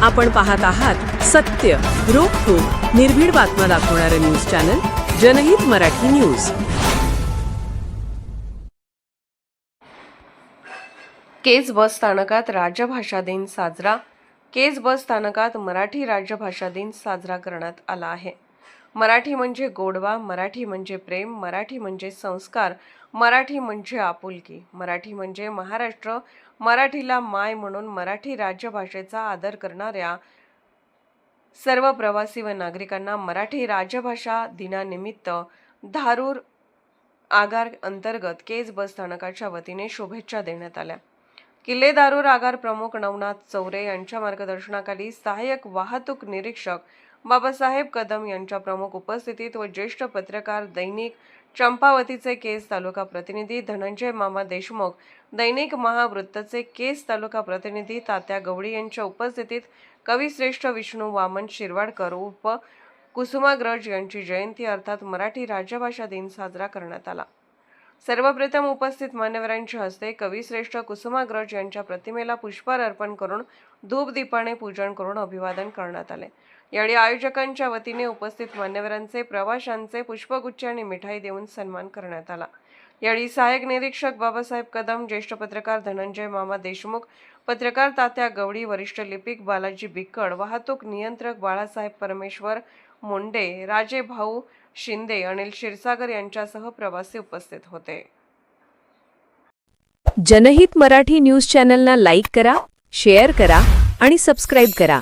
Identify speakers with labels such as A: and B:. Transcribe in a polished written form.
A: आपण पाहत आहात सत्य, रोखठोक, निर्भीड बातम्या दाखवणारे न्यूज चॅनल जनहित मराठी न्यूज.
B: केज बस स्थानकात राजभाषा दिन साजरा. केज बस स्थानकात मराठी राजभाषा दिन साजरा करण्यात आला आहे. मराठी म्हणजे गोडवा, मराठी म्हणजे प्रेम, मराठी म्हणजे संस्कार, मराठी म्हणजे आपुलकी, मराठी म्हणजे महाराष्ट्र, मराठीला माय म्हणून मराठी राजभाषेचा आदर करणाऱ्या सर्व प्रवासी व नागरिकांना मराठी राजभाषा दिनानिमित्त धारूर आगार अंतर्गत केज बस स्थानकाच्या वतीने शुभेच्छा देण्यात आल्या. किल्ले धारूर आगार प्रमुख नवनाथ चौरे यांच्या मार्गदर्शनाखाली सहाय्यक वाहतूक निरीक्षक बाबासाहेब कदम यांच्या प्रमुख उपस्थितीत व ज्येष्ठ पत्रकार दैनिक चंपावतीचे केज तालुका प्रतिनिधी धनंजय मामा देशमुख, दैनिक महावृत्तचे केज तालुका प्रतिनिधी तात्या गवळी यांच्या उपस्थितीत कविश्रेष्ठ विष्णू वामन शिरवाडकर उर्फ कुसुमाग्रज यांची जयंती अर्थात मराठी राजभाषा दिन साजरा करण्यात आला. सर्वप्रथम उपस्थित मान्यवरांच्या हस्ते कविश्रेष्ठ कुसुमाग्रज यांच्या प्रतिमेला पुष्पहार अर्पण करून धूपदीपाने पूजन करून अभिवादन करण्यात आले. यावेळी आयोजकांच्या वतीने उपस्थित मान्यवरांचे प्रवाशांचे पुष्पगुच्छ आणि मिठाई देऊन सन्मान करण्यात आला. यावेळी सहाय्यक निरीक्षक बाबासाहेब कदम, ज्येष्ठ पत्रकार धनंजय मामा देशमुख, पत्रकार तात्या गवळी, वरिष्ठ लिपिक बालाजी बिक्कड, वाहतूक नियंत्रक बाळासाहेब परमेश्वर मुंडे, राजे भाऊ शिंदे, अनिल क्षीरसागर यांच्यासह प्रवासी उपस्थित होते.
A: जनहित मराठी न्यूज चॅनलला लाईक करा, शेअर करा आणि सबस्क्राईब करा.